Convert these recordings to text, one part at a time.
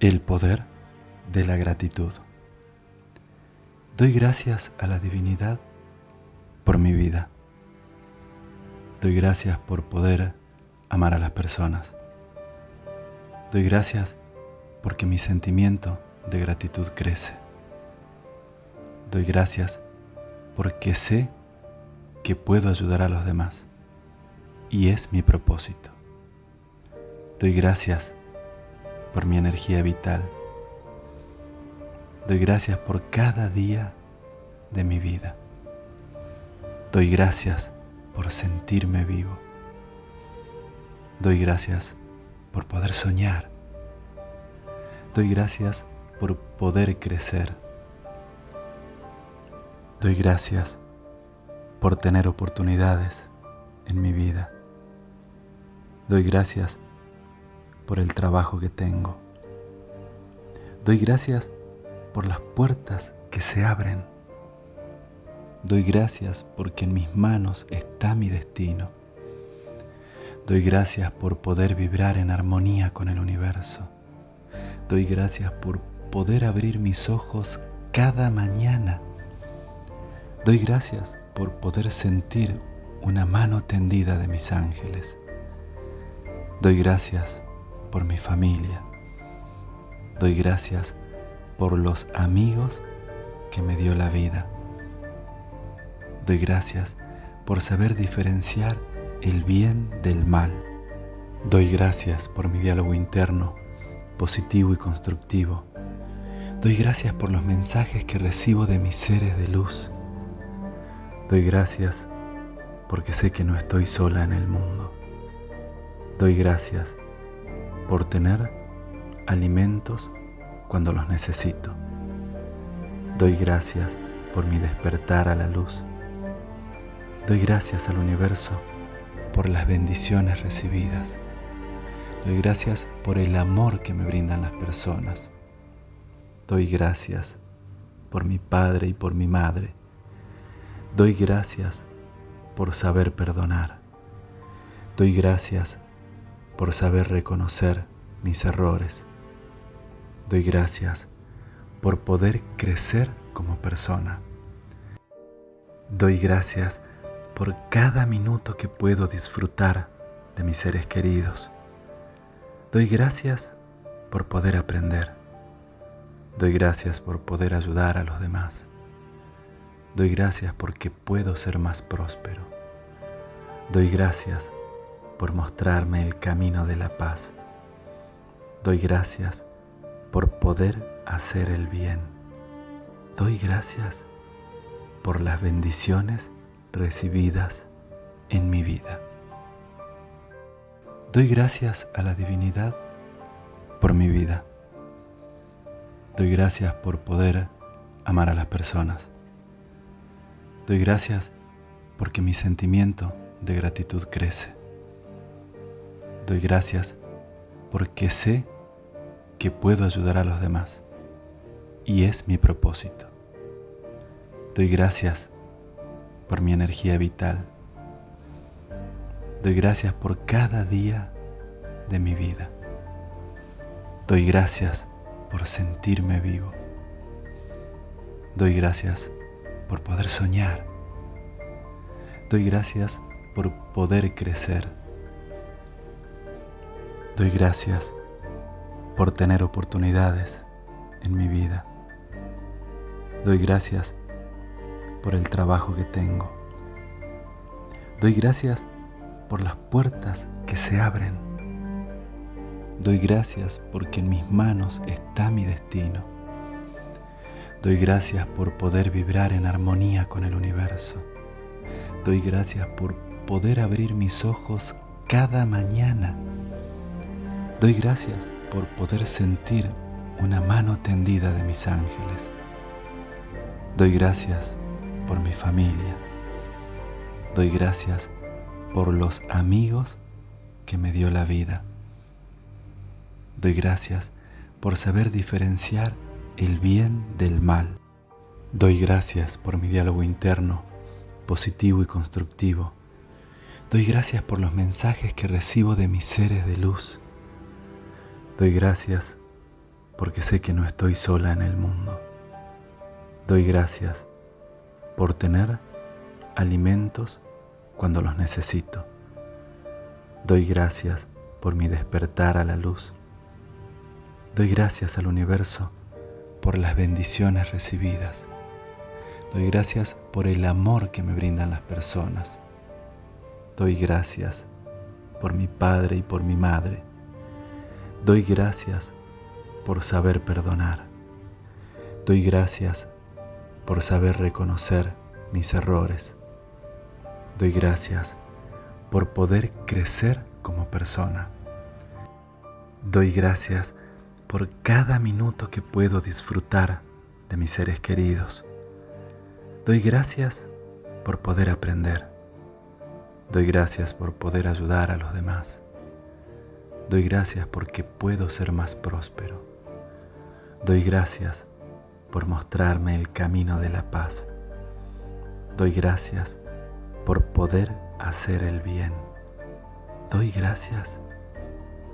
El poder de la gratitud. Doy gracias a la divinidad por mi vida. Doy gracias por poder amar a las personas. Doy gracias porque mi sentimiento de gratitud crece. Doy gracias porque sé que puedo ayudar a los demás y es mi propósito. Doy gracias por mi energía vital. Doy gracias por cada día de mi vida. Doy gracias por sentirme vivo. Doy gracias por poder soñar. Doy gracias por poder crecer. Doy gracias por tener oportunidades en mi vida. Doy gracias por el trabajo que tengo. Doy gracias por las puertas que se abren. Doy gracias porque en mis manos está mi destino. Doy gracias por poder vibrar en armonía con el universo. Doy gracias por poder abrir mis ojos cada mañana. Doy gracias por poder sentir una mano tendida de mis ángeles. Doy gracias por mi familia. Doy gracias por los amigos que me dio la vida. Doy gracias por saber diferenciar el bien del mal. Doy gracias por mi diálogo interno, positivo y constructivo. Doy gracias por los mensajes que recibo de mis seres de luz. Doy gracias porque sé que no estoy sola en el mundo. Doy gracias por tener alimentos cuando los necesito. Doy gracias por mi despertar a la luz. Doy gracias al universo por las bendiciones recibidas. Doy gracias por el amor que me brindan las personas. Doy gracias por mi padre y por mi madre. Doy gracias por saber perdonar. Doy gracias por saber reconocer mis errores. Doy gracias por poder crecer como persona. Doy gracias por cada minuto que puedo disfrutar de mis seres queridos. Doy gracias por poder aprender. Doy gracias por poder ayudar a los demás. Doy gracias porque puedo ser más próspero. Doy gracias por mostrarme el camino de la paz. Doy gracias por poder hacer el bien. Doy gracias por las bendiciones recibidas en mi vida. Doy gracias a la divinidad por mi vida. Doy gracias por poder amar a las personas. Doy gracias porque mi sentimiento de gratitud crece. Doy gracias porque sé que puedo ayudar a los demás y es mi propósito. Doy gracias por mi energía vital. Doy gracias por cada día de mi vida. Doy gracias por sentirme vivo. Doy gracias por poder soñar. Doy gracias por poder crecer. Doy gracias por tener oportunidades en mi vida. Doy gracias por el trabajo que tengo. Doy gracias por las puertas que se abren. Doy gracias porque en mis manos está mi destino. Doy gracias por poder vibrar en armonía con el universo. Doy gracias por poder abrir mis ojos cada mañana. Doy gracias por poder sentir una mano tendida de mis ángeles. Doy gracias por mi familia. Doy gracias por los amigos que me dio la vida. Doy gracias por saber diferenciar el bien del mal. Doy gracias por mi diálogo interno, positivo y constructivo. Doy gracias por los mensajes que recibo de mis seres de luz. Doy gracias porque sé que no estoy sola en el mundo. Doy gracias por tener alimentos cuando los necesito. Doy gracias por mi despertar a la luz. Doy gracias al universo por las bendiciones recibidas. Doy gracias por el amor que me brindan las personas. Doy gracias por mi padre y por mi madre. Doy gracias por saber perdonar. Doy gracias por saber reconocer mis errores. Doy gracias por poder crecer como persona. Doy gracias por cada minuto que puedo disfrutar de mis seres queridos. Doy gracias por poder aprender. Doy gracias por poder ayudar a los demás. Doy gracias porque puedo ser más próspero. Doy gracias por mostrarme el camino de la paz. Doy gracias por poder hacer el bien. Doy gracias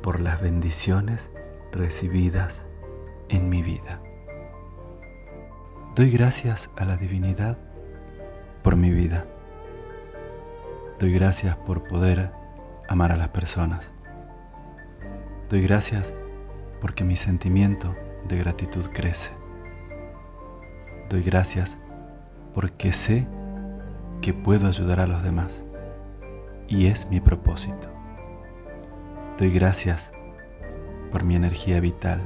por las bendiciones recibidas en mi vida. Doy gracias a la divinidad por mi vida. Doy gracias por poder amar a las personas. Doy gracias porque mi sentimiento de gratitud crece. Doy gracias porque sé que puedo ayudar a los demás y es mi propósito. Doy gracias por mi energía vital.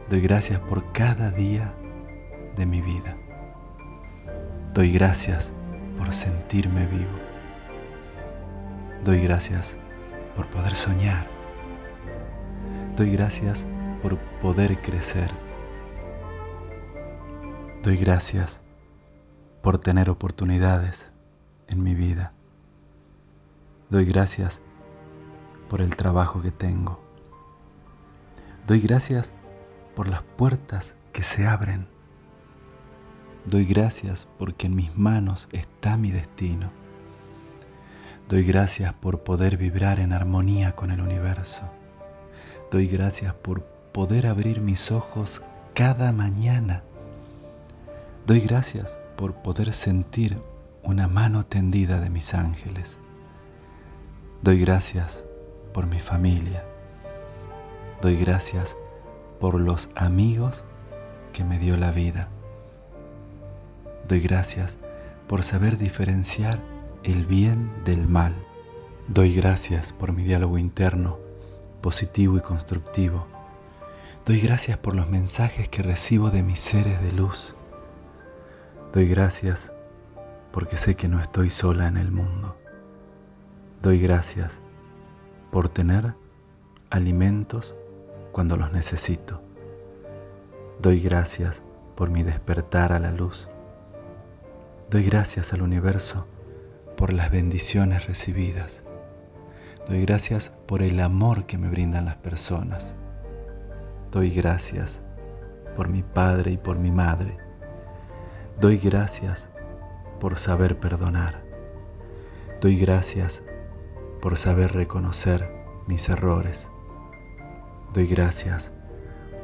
Doy gracias por cada día de mi vida. Doy gracias por sentirme vivo. Doy gracias por poder soñar. Doy gracias por poder crecer. Doy gracias por tener oportunidades en mi vida. Doy gracias por el trabajo que tengo. Doy gracias por las puertas que se abren. Doy gracias porque en mis manos está mi destino. Doy gracias por poder vibrar en armonía con el universo. Doy gracias por poder abrir mis ojos cada mañana. Doy gracias por poder sentir una mano tendida de mis ángeles. Doy gracias por mi familia. Doy gracias por los amigos que me dio la vida. Doy gracias por saber diferenciar el bien del mal. Doy gracias por mi diálogo interno, positivo y constructivo. Doy gracias por los mensajes que recibo de mis seres de luz. Doy gracias porque sé que no estoy sola en el mundo. Doy gracias por tener alimentos cuando los necesito. Doy gracias por mi despertar a la luz. Doy gracias al universo por las bendiciones recibidas. Doy gracias por el amor que me brindan las personas. Doy gracias por mi padre y por mi madre. Doy gracias por saber perdonar. Doy gracias por saber reconocer mis errores. Doy gracias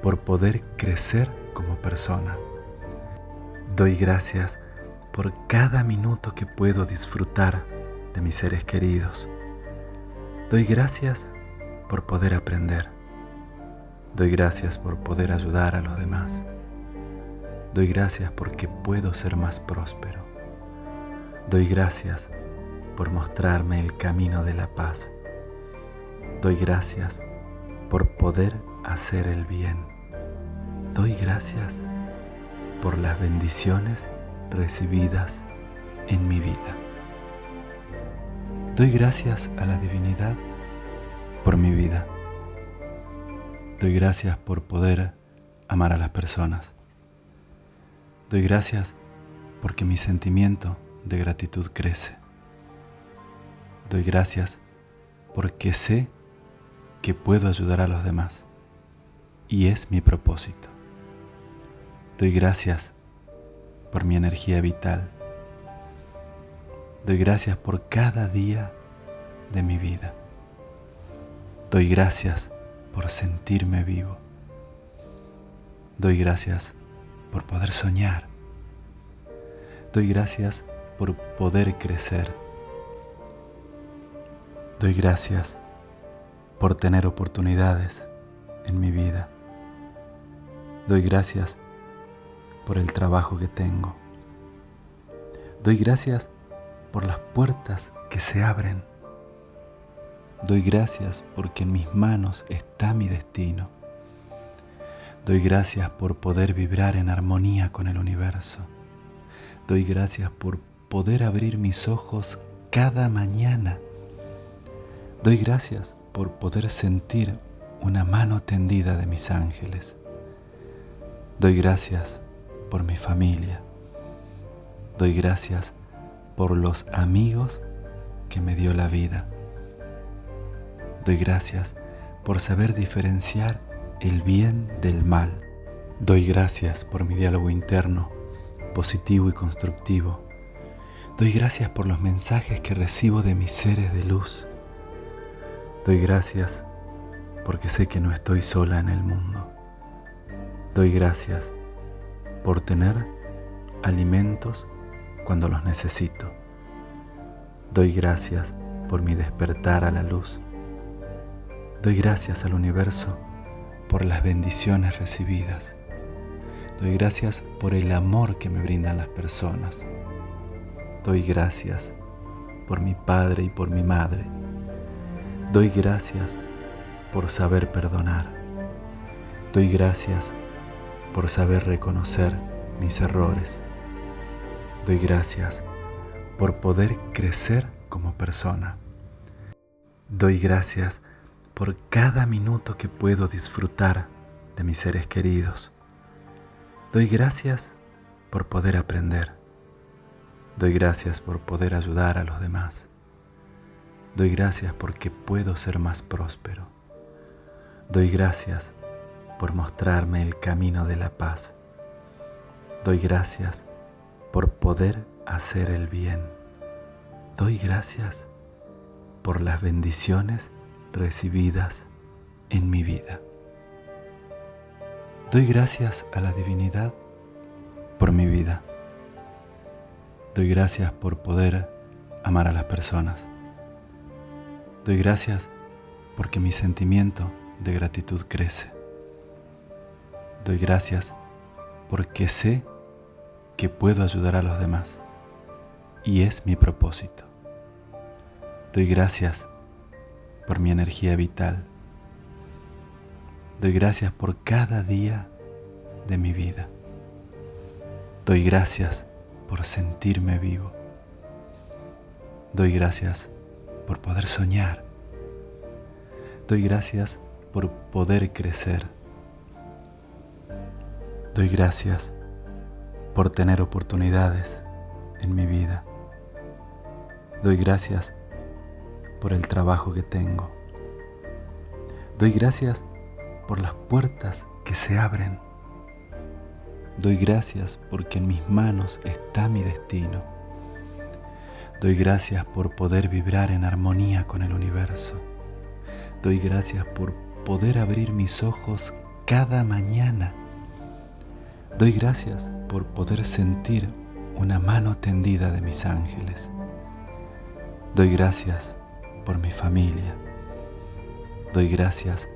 por poder crecer como persona. Doy gracias por cada minuto que puedo disfrutar de mis seres queridos. Doy gracias por poder aprender. Doy gracias por poder ayudar a los demás. Doy gracias porque puedo ser más próspero. Doy gracias por mostrarme el camino de la paz. Doy gracias por poder hacer el bien. Doy gracias por las bendiciones recibidas en mi vida. Doy gracias a la divinidad por mi vida. Doy gracias por poder amar a las personas. Doy gracias porque mi sentimiento de gratitud crece. Doy gracias porque sé que puedo ayudar a los demás y es mi propósito. Doy gracias por mi energía vital. Doy gracias por cada día de mi vida. Doy gracias por sentirme vivo. Doy gracias por poder soñar. Doy gracias por poder crecer. Doy gracias por tener oportunidades en mi vida. Doy gracias por el trabajo que tengo. Doy gracias por las puertas que se abren. Doy gracias porque en mis manos está mi destino. Doy gracias por poder vibrar en armonía con el universo. Doy gracias por poder abrir mis ojos cada mañana. Doy gracias por poder sentir una mano tendida de mis ángeles. Doy gracias por mi familia. Doy gracias por los amigos que me dio la vida. Doy gracias por saber diferenciar el bien del mal. Doy gracias por mi diálogo interno, positivo y constructivo. Doy gracias por los mensajes que recibo de mis seres de luz. Doy gracias porque sé que no estoy sola en el mundo. Doy gracias por tener alimentos cuando los necesito. Doy gracias por mi despertar a la luz. Doy gracias al universo por las bendiciones recibidas. Doy gracias por el amor que me brindan las personas. Doy gracias por mi padre y por mi madre. Doy gracias por saber perdonar. Doy gracias por saber reconocer mis errores. Doy gracias por poder crecer como persona. Doy gracias por cada minuto que puedo disfrutar de mis seres queridos. Doy gracias por poder aprender. Doy gracias por poder ayudar a los demás. Doy gracias porque puedo ser más próspero. Doy gracias por mostrarme el camino de la paz. Doy gracias por poder hacer el bien. Doy gracias por las bendiciones recibidas en mi vida. Doy gracias a la divinidad por mi vida. Doy gracias por poder amar a las personas. Doy gracias porque mi sentimiento de gratitud crece. Doy gracias porque sé que puedo ayudar a los demás y es mi propósito. Doy gracias por mi energía vital. Doy gracias por cada día de mi vida. Doy gracias por sentirme vivo. Doy gracias por poder soñar. Doy gracias por poder crecer. Doy gracias por tener oportunidades en mi vida. Doy gracias por el trabajo que tengo. Doy gracias por las puertas que se abren. Doy gracias porque en mis manos está mi destino. Doy gracias por poder vibrar en armonía con el universo. Doy gracias por poder abrir mis ojos cada mañana. Doy gracias por poder sentir una mano tendida de mis ángeles. Doy gracias por mi familia. Doy gracias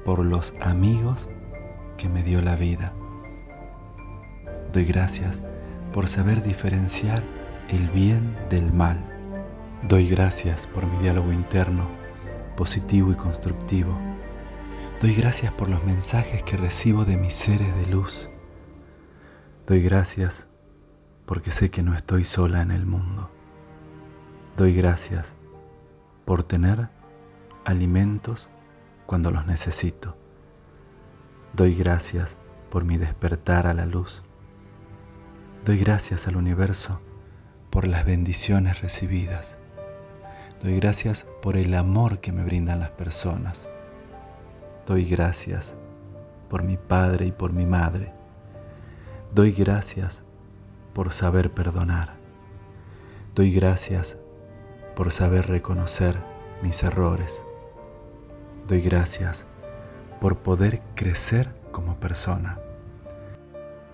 por los amigos que me dio la vida. Doy gracias por saber diferenciar el bien del mal. Doy gracias por mi diálogo interno, positivo y constructivo. Doy gracias por los mensajes que recibo de mis seres de luz. Doy gracias porque sé que no estoy sola en el mundo. Doy gracias por tener alimentos cuando los necesito. Doy gracias por mi despertar a la luz. Doy gracias al universo por las bendiciones recibidas. Doy gracias por el amor que me brindan las personas. Doy gracias por mi padre y por mi madre. Doy gracias por saber perdonar. Doy gracias por saber reconocer mis errores. Doy gracias por poder crecer como persona.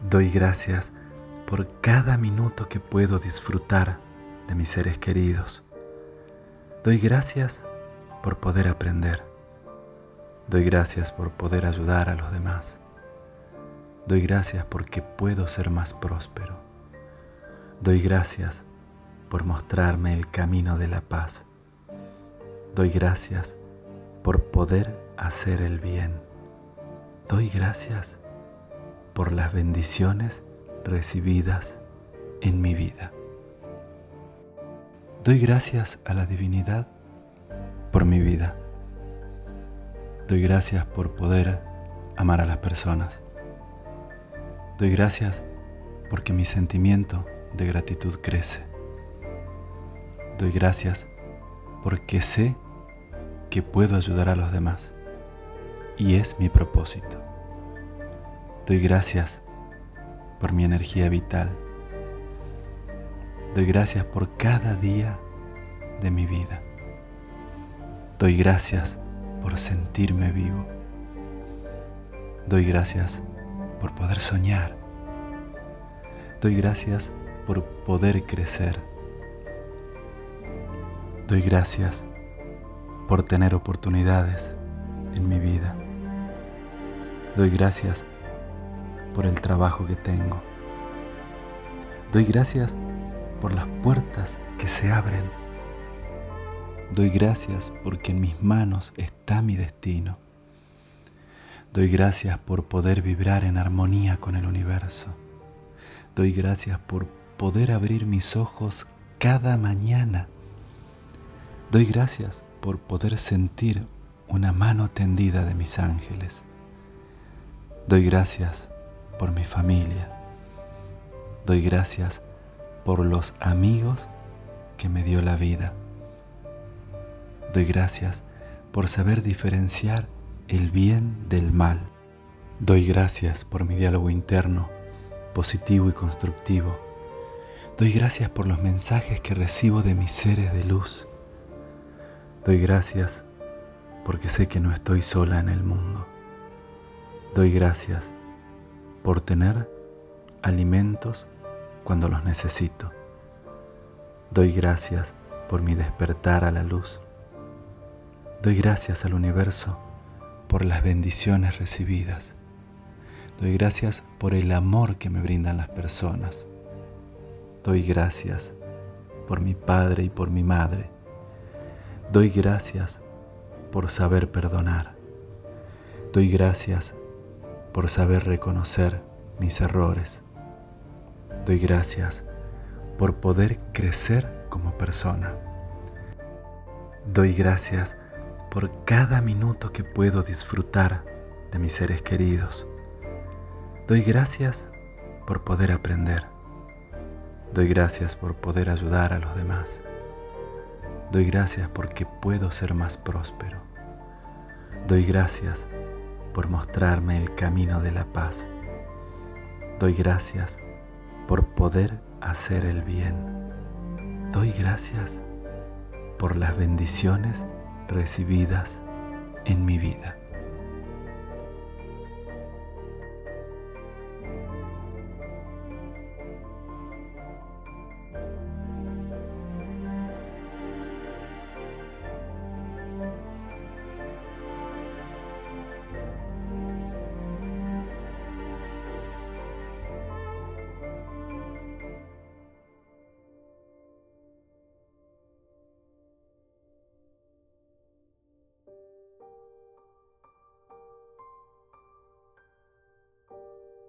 Doy gracias por cada minuto que puedo disfrutar de mis seres queridos. Doy gracias por poder aprender. Doy gracias por poder ayudar a los demás. Doy gracias porque puedo ser más próspero. Doy gracias por mostrarme el camino de la paz. Doy gracias por poder hacer el bien. Doy gracias por las bendiciones recibidas en mi vida. Doy gracias a la divinidad por mi vida. Doy gracias por poder amar a las personas. Doy gracias porque mi sentimiento de gratitud crece. Doy gracias porque sé que puedo ayudar a los demás y es mi propósito. Doy gracias por mi energía vital. Doy gracias por cada día de mi vida. Doy gracias por sentirme vivo. Doy gracias por poder soñar. Doy gracias por poder crecer. Doy gracias por tener oportunidades en mi vida. Doy gracias por el trabajo que tengo. Doy gracias por las puertas que se abren. Doy gracias porque en mis manos está mi destino. Doy gracias por poder vibrar en armonía con el universo. Doy gracias por poder abrir mis ojos cada mañana. Doy gracias por poder sentir una mano tendida de mis ángeles. Doy gracias por mi familia. Doy gracias por los amigos que me dio la vida. Doy gracias por saber diferenciar el bien del mal. Doy gracias por mi diálogo interno, positivo y constructivo. Doy gracias por los mensajes que recibo de mis seres de luz. Doy gracias porque sé que no estoy sola en el mundo. Doy gracias por tener alimentos cuando los necesito. Doy gracias por mi despertar a la luz. Doy gracias al universo por las bendiciones recibidas. Doy gracias por el amor que me brindan las personas. Doy gracias por mi padre y por mi madre. Doy gracias por saber perdonar. Doy gracias por saber reconocer mis errores. Doy gracias por poder crecer como persona. Doy gracias por cada minuto que puedo disfrutar de mis seres queridos. Doy gracias por poder aprender. Doy gracias por poder ayudar a los demás. Doy gracias porque puedo ser más próspero. Doy gracias por mostrarme el camino de la paz. Doy gracias por poder hacer el bien. Doy gracias por las bendiciones recibidas en mi vida.